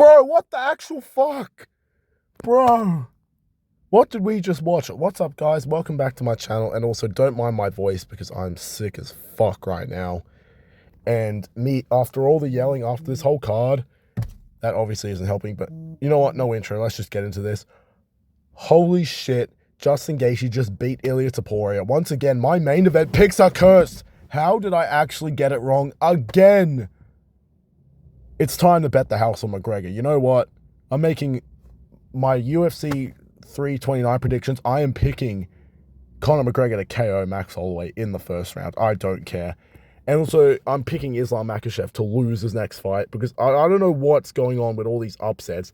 Bro, what the actual fuck? Bro. What did we just watch? What's up, guys? Welcome back to my channel. And also, don't mind my voice because I'm sick as fuck right now. And me, after all the yelling after this whole card, that obviously isn't helping. But you know what? No intro. Let's just get into this. Holy shit. Justin Gaethje just beat Ilia Topuria. Once again, my main event picks are cursed. How did I actually get it wrong again? It's time to bet the house on McGregor. You know what? I'm making my UFC 329 predictions. I am picking Conor McGregor to KO Max Holloway in the first round. I don't care. And also, I'm picking Islam Makhachev to lose his next fight because I don't know what's going on with all these upsets.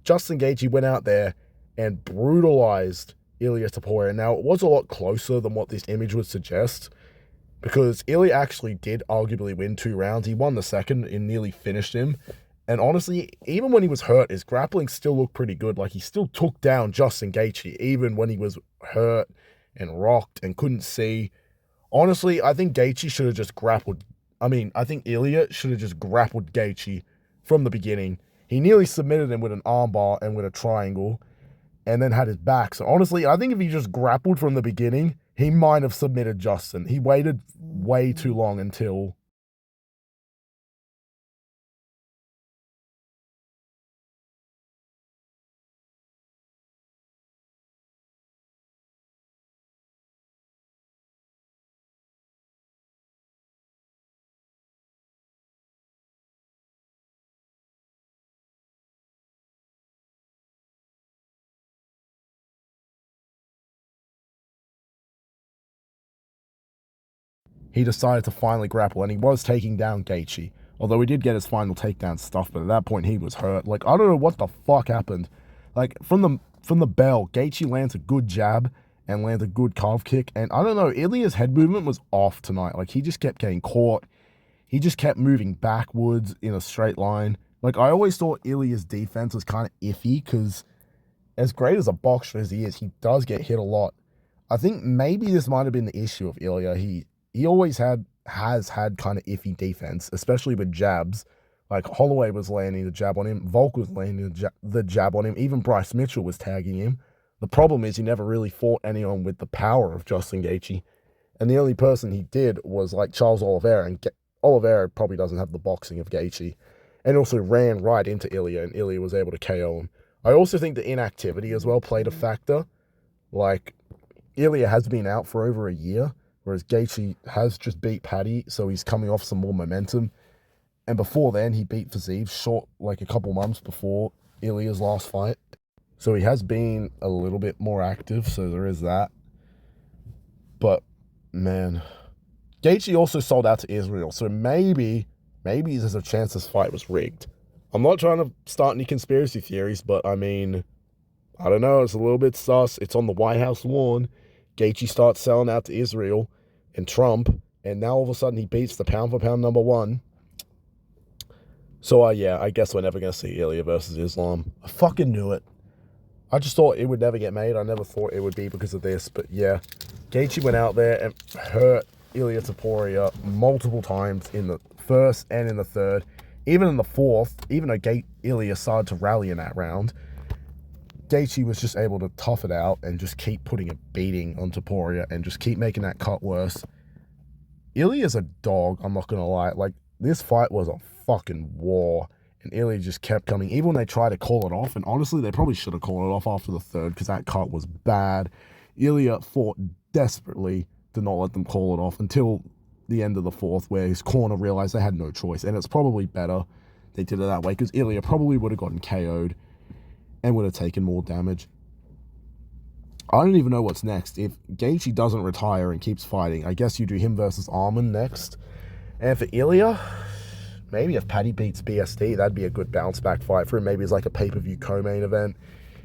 Justin Gaethje went out there and brutalized Ilia Topuria. Now, it was a lot closer than what this image would suggest because Ilia actually did arguably win 2 rounds. He won the second and nearly finished him. And honestly, even when he was hurt, his grappling still looked pretty good. Like, he still took down Justin Gaethje, even when he was hurt and rocked and couldn't see. Honestly, I think Gaethje should have just grappled. I think Ilia should have just grappled Gaethje from the beginning. He nearly submitted him with an armbar and with a triangle and then had his back. So honestly, I think if he just grappled from the beginning, he might have submitted Justin. He waited way too long until... he decided to finally grapple, and he was taking down Gaethje. Although he did get his final takedown stuff, but at that point he was hurt. Like, I don't know what the fuck happened. Like, from the bell, Gaethje lands a good jab and lands a good calf kick, and I don't know, Ilia's head movement was off tonight. Like, he just kept getting caught. He just kept moving backwards in a straight line. Like, I always thought Ilia's defense was kind of iffy, because as great as a boxer as he is, he does get hit a lot. I think maybe this might have been the issue of Ilia. He always has had kind of iffy defense, especially with jabs. Like, Holloway was landing the jab on him. Volk was landing the jab on him. Even Bryce Mitchell was tagging him. The problem is he never really fought anyone with the power of Justin Gaethje. And the only person he did was, like, Charles Oliveira. And Oliveira probably doesn't have the boxing of Gaethje. And also ran right into Ilia, and Ilia was able to KO him. I also think the inactivity as well played a factor. Like, Ilia has been out for over a year, whereas Gaethje has just beat Paddy, so he's coming off some more momentum. And before then, he beat Fiziev short, like a couple months before Ilia's last fight. So he has been a little bit more active, so there is that. But, man, Gaethje also sold out to Israel, so maybe there's a chance this fight was rigged. I'm not trying to start any conspiracy theories, but I mean, I don't know, it's a little bit sus. It's on the White House lawn. Gaethje starts selling out to Israel and Trump, and now all of a sudden he beats the pound-for-pound #1. So, yeah, I guess we're never going to see Ilia versus Islam. I fucking knew it. I just thought it would never get made. I never thought it would be because of this, but yeah. Gaethje went out there and hurt Ilia Topuria multiple times in the first and in the third. Even in the fourth, even though Ilia started to rally in that round, Gaethje was just able to tough it out and just keep putting a beating on Topuria and just keep making that cut worse. Ilia's a dog, I'm not going to lie. Like, this fight was a fucking war, and Ilia just kept coming. Even when they tried to call it off, and honestly, they probably should have called it off after the third because that cut was bad. Ilia fought desperately to not let them call it off until the end of the fourth, where his corner realized they had no choice, and it's probably better they did it that way because Ilia probably would have gotten KO'd and would have taken more damage. I don't even know what's next. If Gaethje doesn't retire and keeps fighting, I guess you do him versus Arman next. And for Ilia, maybe if Paddy beats BSD, that'd be a good bounce-back fight for him. Maybe it's like a pay-per-view co-main event.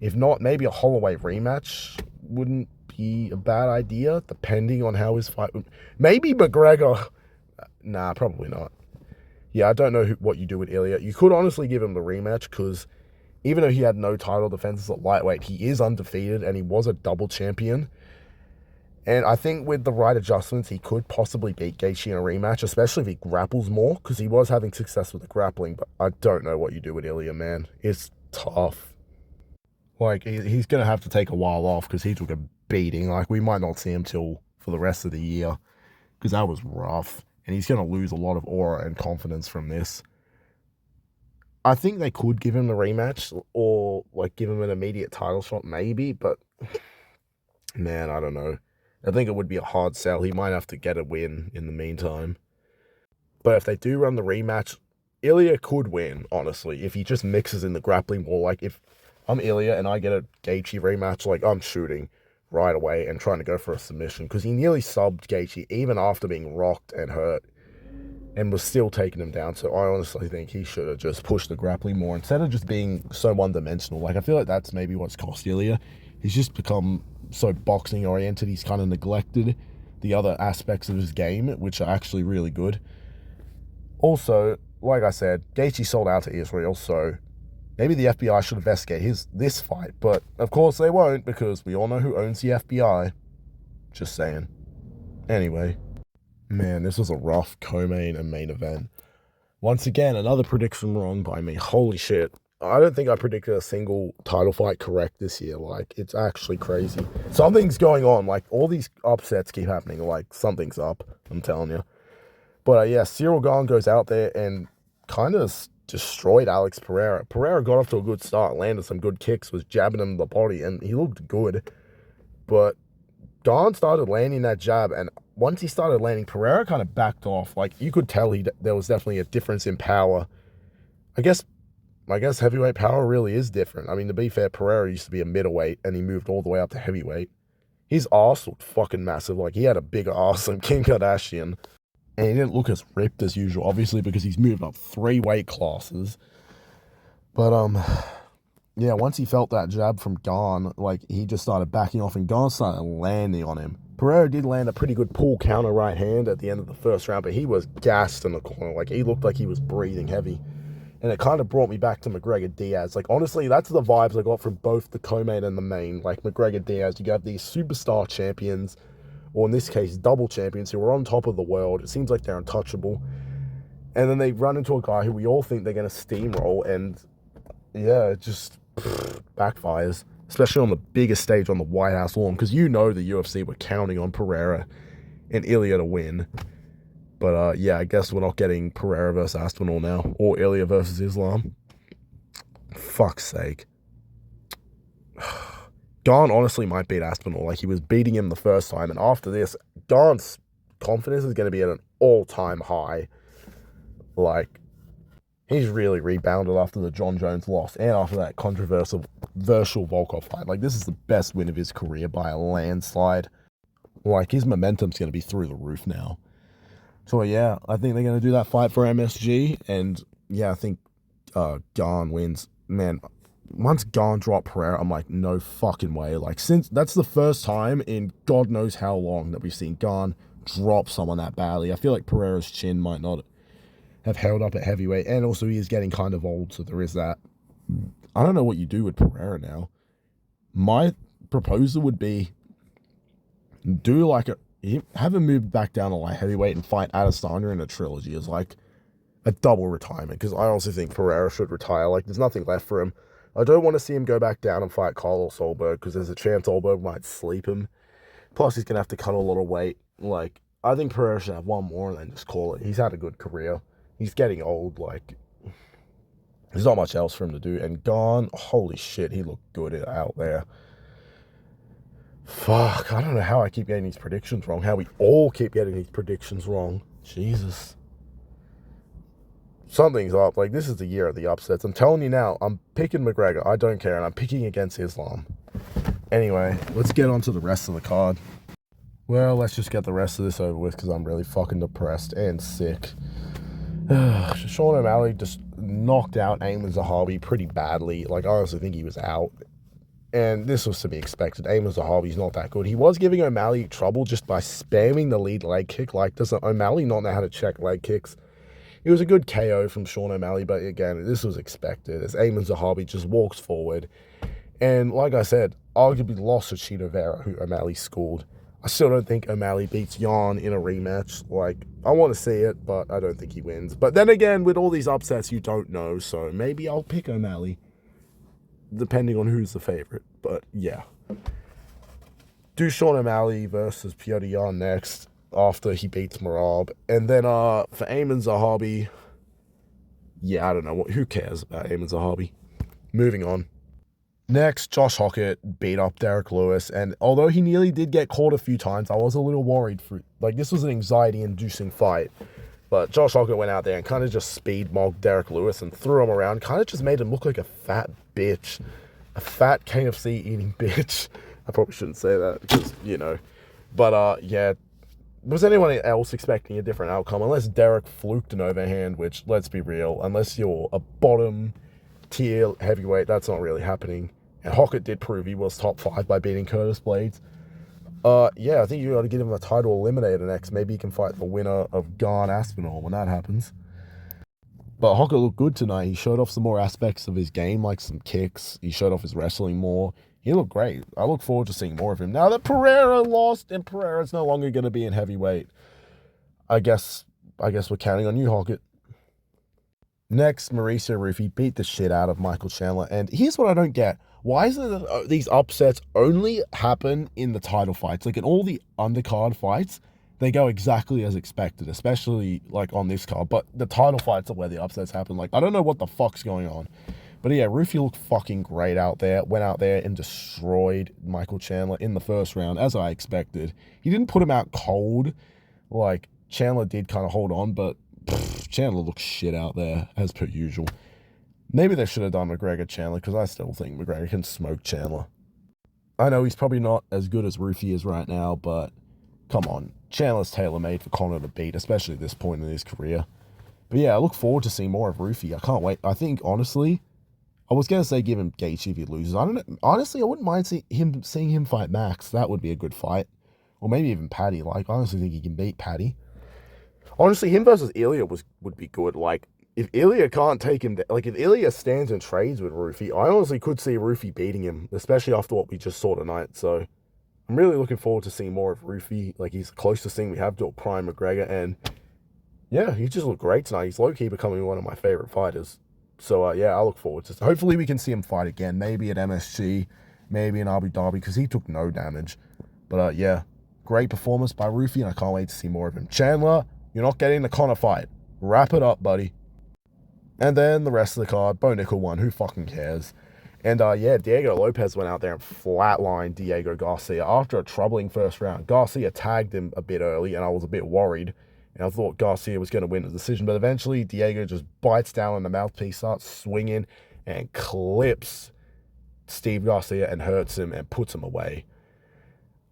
If not, maybe a Holloway rematch wouldn't be a bad idea, depending on how his fight would... Maybe McGregor... Nah, probably not. Yeah, I don't know what you do with Ilia. You could honestly give him the rematch, because even though he had no title defenses at lightweight, he is undefeated, and he was a double champion. And I think with the right adjustments, he could possibly beat Gaethje in a rematch, especially if he grapples more, because he was having success with the grappling, but I don't know what you do with Ilia, man. It's tough. Like, he's going to have to take a while off because he took a beating. Like, we might not see him till for the rest of the year because that was rough. And he's going to lose a lot of aura and confidence from this. I think they could give him the rematch or, like, give him an immediate title shot, maybe. But, man, I don't know. I think it would be a hard sell. He might have to get a win in the meantime. But if they do run the rematch, Ilia could win, honestly, if he just mixes in the grappling more. Like, if I'm Ilia and I get a Gaethje rematch, like, I'm shooting right away and trying to go for a submission because he nearly subbed Gaethje even after being rocked and hurt and was still taking him down. So I honestly think he should have just pushed the grappling more instead of just being so one-dimensional. Like, I feel like that's maybe what's cost Ilia. He's just become so boxing-oriented. He's kind of neglected the other aspects of his game, which are actually really good. Also, like I said, Gaethje sold out to Israel, so maybe the FBI should investigate this fight. But, of course, they won't because we all know who owns the FBI. Just saying. Anyway. Man, this was a rough co-main and main event. Once again, another prediction wrong by me. Holy shit. I don't think I predicted a single title fight correct this year. Like, it's actually crazy. Something's going on. Like, all these upsets keep happening. Like, something's up. I'm telling you. But, yeah, Ciryl Gane goes out there and kind of destroyed Alex Pereira. Pereira got off to a good start, landed some good kicks, was jabbing him in the body, and he looked good. But Gane started landing that jab, and once he started landing, Pereira kind of backed off. Like, you could tell there was definitely a difference in power. I guess heavyweight power really is different. I mean, to be fair, Pereira used to be a middleweight, and he moved all the way up to heavyweight. His arse looked fucking massive. Like, he had a bigger arse than Kim Kardashian. And he didn't look as ripped as usual, obviously, because he's moved up 3 weight classes. But, yeah, once he felt that jab from Gane, like, he just started backing off, and Gane started landing on him. Pereira did land a pretty good pull counter right hand at the end of the first round, but he was gassed in the corner. Like, he looked like he was breathing heavy. And it kind of brought me back to McGregor-Diaz. Like, honestly, that's the vibes I got from both the co-main and the main. Like, McGregor-Diaz, you have these superstar champions, or in this case, double champions, who are on top of the world. It seems like they're untouchable. And then they run into a guy who we all think they're going to steamroll, and, yeah, it just backfires. Especially on the biggest stage on the White House lawn, because you know the UFC were counting on Pereira and Ilia to win. But, yeah, I guess we're not getting Pereira versus Aspinall now, or Ilia versus Islam. Fuck's sake. Gane honestly might beat Aspinall. Like, he was beating him the first time, and after this, Gane's confidence is going to be at an all-time high. Like, he's really rebounded after the John Jones loss and after that controversial Volkov fight. Like, this is the best win of his career by a landslide. Like, his momentum's going to be through the roof now. So, yeah, I think they're going to do that fight for MSG. And, yeah, I think Gane wins. Man, once Gane dropped Pereira, I'm like, no fucking way. Like, since that's the first time in God knows how long that we've seen Gane drop someone that badly. I feel like Pereira's chin might not have held up at heavyweight, and also he is getting kind of old, so there is that. I don't know what you do with Pereira now. My proposal would be do like have him move back down to light heavyweight and fight Adesanya in a trilogy as like a double retirement, because I also think Pereira should retire. Like, there's nothing left for him. I don't want to see him go back down and fight Carlos Solberg, because there's a chance Solberg might sleep him. Plus, he's going to have to cut a lot of weight. Like, I think Pereira should have one more and then just call it. He's had a good career. He's getting old. Like, there's not much else for him to do. And Gane, holy shit, he looked good out there. Fuck, I don't know how I keep getting these predictions wrong. How we all keep getting these predictions wrong. Jesus. Something's up. Like, this is the year of the upsets. I'm telling you now, I'm picking McGregor. I don't care. And I'm picking against Islam. Anyway, let's get on to the rest of the card. Well, let's just get the rest of this over with, because I'm really fucking depressed and sick. Sean O'Malley just knocked out Ayman Zahabi pretty badly. Like, I honestly think he was out. And this was to be expected. Ayman Zahabi's not that good. He was giving O'Malley trouble just by spamming the lead leg kick. Like, does O'Malley not know how to check leg kicks? It was a good KO from Sean O'Malley, but again, this was expected as Ayman Zahabi just walks forward. And like I said, arguably lost to Chito Vera, who O'Malley schooled. I still don't think O'Malley beats Jan in a rematch. Like, I want to see it, but I don't think he wins. But then again, with all these upsets, you don't know, so maybe I'll pick O'Malley, depending on who's the favorite. But yeah. Do Sean O'Malley versus Petr Yan next, after he beats Merab. And then for Ayman Zahabi, yeah, I don't know. Who cares about Ayman Zahabi? Moving on. Next, Josh Hockett beat up Derek Lewis, and although he nearly did get caught a few times, I was a little worried for, like, this was an anxiety-inducing fight. But Josh Hockett went out there and kind of just speed-mogged Derek Lewis and threw him around, kind of just made him look like a fat bitch. A fat KFC-eating bitch. I probably shouldn't say that, because, you know. But, yeah, was anyone else expecting a different outcome? Unless Derek fluked an overhand, which, let's be real, unless you're a bottom-tier heavyweight, that's not really happening. And Hockett did prove he was top 5 by beating Curtis Blades. Yeah, I think you got to give him a title eliminator next. Maybe he can fight the winner of Garn Aspinall when that happens. But Hockett looked good tonight. He showed off some more aspects of his game, like some kicks. He showed off his wrestling more. He looked great. I look forward to seeing more of him. Now that Pereira lost and Pereira's no longer going to be in heavyweight, I guess we're counting on you, Hockett. Next, Mauricio Rufy beat the shit out of Michael Chandler. And here's what I don't get. Why is it that these upsets only happen in the title fights? Like, in all the undercard fights, they go exactly as expected, especially, like, on this card. But the title fights are where the upsets happen. Like, I don't know what the fuck's going on. But yeah, Rufy looked fucking great out there. Went out there and destroyed Michael Chandler in the first round, as I expected. He didn't put him out cold. Like, Chandler did kind of hold on, but Chandler looks shit out there, as per usual. Maybe they should have done McGregor-Chandler, because I still think McGregor can smoke Chandler. I know he's probably not as good as Rufy is right now, but come on. Chandler's tailor-made for Conor to beat, especially at this point in his career. But yeah, I look forward to seeing more of Rufy. I can't wait. I think, honestly, I was going to say give him Gaethje if he loses. I don't know. Honestly, I wouldn't mind seeing him fight Max. That would be a good fight. Or maybe even Paddy. Like, I honestly think he can beat Paddy. Honestly, him versus Ilia would be good. Like, if Ilia can't take him, like, if Ilia stands and trades with Rufy, I honestly could see Rufy beating him, especially after what we just saw tonight. So, I'm really looking forward to seeing more of Rufy. Like, he's the closest thing we have to a prime McGregor, and yeah, he just looked great tonight. He's low-key becoming one of my favorite fighters. So, yeah, I look forward to it. Hopefully we can see him fight again, maybe at MSG, maybe in Abu Dhabi, because he took no damage. But, yeah, great performance by Rufy, and I can't wait to see more of him. Chandler, you're not getting the Conor fight. Wrap it up, buddy. And then the rest of the card, Bo Nickel won. Who fucking cares? And, yeah, Diego Lopez went out there and flatlined Diego Garcia after a troubling first round. Garcia tagged him a bit early, and I was a bit worried. And I thought Garcia was going to win the decision. But eventually, Diego just bites down on the mouthpiece, starts swinging, and clips Steve Garcia and hurts him and puts him away.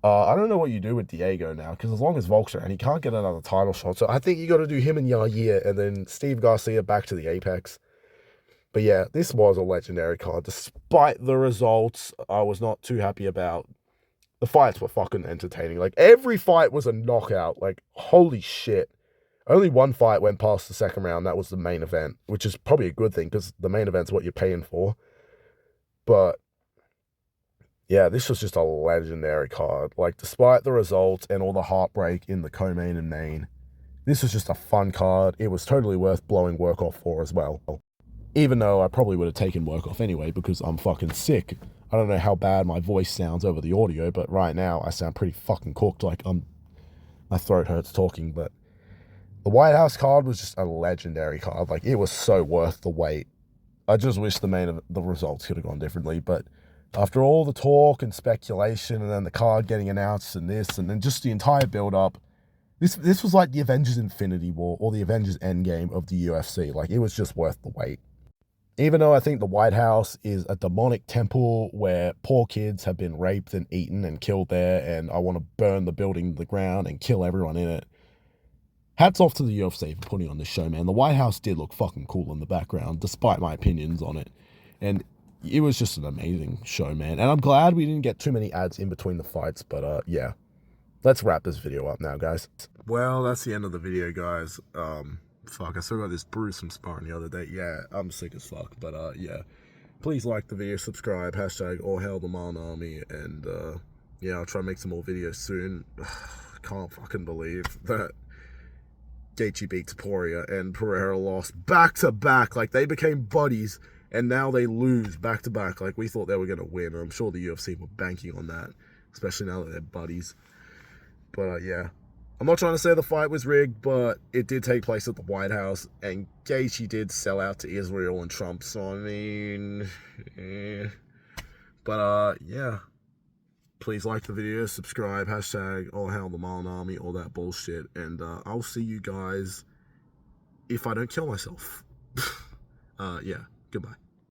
I don't know what you do with Diego now, because as long as Volk's around, he can't get another title shot. So I think you got to do him and Yair, and then Steve Garcia back to the Apex. But yeah, this was a legendary card. Despite the results, I was not too happy about. The fights were fucking entertaining. Like, every fight was a knockout. Like, holy shit. Only one fight went past the second round. That was the main event, which is probably a good thing, because the main event's what you're paying for. But yeah, this was just a legendary card. Like, despite the results and all the heartbreak in the co-main and main, this was just a fun card. It was totally worth blowing work off for as well. Even though I probably would have taken work off anyway, because I'm fucking sick. I don't know how bad my voice sounds over the audio, but right now I sound pretty fucking cooked. Like, my throat hurts talking. But the White House card was just a legendary card. Like, it was so worth the wait. I just wish the results could have gone differently, but after all the talk and speculation, and then the card getting announced and this, and then just the entire build-up, this was like the Avengers Infinity War or the Avengers Endgame of the UFC. Like, it was just worth the wait. Even though I think the White House is a demonic temple where poor kids have been raped and eaten and killed there, and I want to burn the building to the ground and kill everyone in it. Hats off to the UFC for putting on this show, man. The White House did look fucking cool in the background, despite my opinions on it. And it was just an amazing show, man. And I'm glad we didn't get too many ads in between the fights, but yeah. Let's wrap this video up now, guys. Well, that's the end of the video, guys. Fuck, I still got this bruise from sparring the other day. Yeah, I'm sick as fuck, but yeah. Please like the video, subscribe, hashtag all hail the Marlin Army, and yeah, I'll try and make some more videos soon. Can't fucking believe that Gaethje beat Topuria and Pereira lost back to back. Like, they became buddies and now they lose back to back. Like, we thought they were going to win, and I'm sure the UFC were banking on that, especially now that they're buddies. But yeah, I'm not trying to say the fight was rigged, but it did take place at the White House, and Gaethje did sell out to Israel and Trump, so I mean, But yeah, please like the video, subscribe, hashtag all hail the Marlin Army, all that bullshit, and I'll see you guys if I don't kill myself. Yeah, goodbye.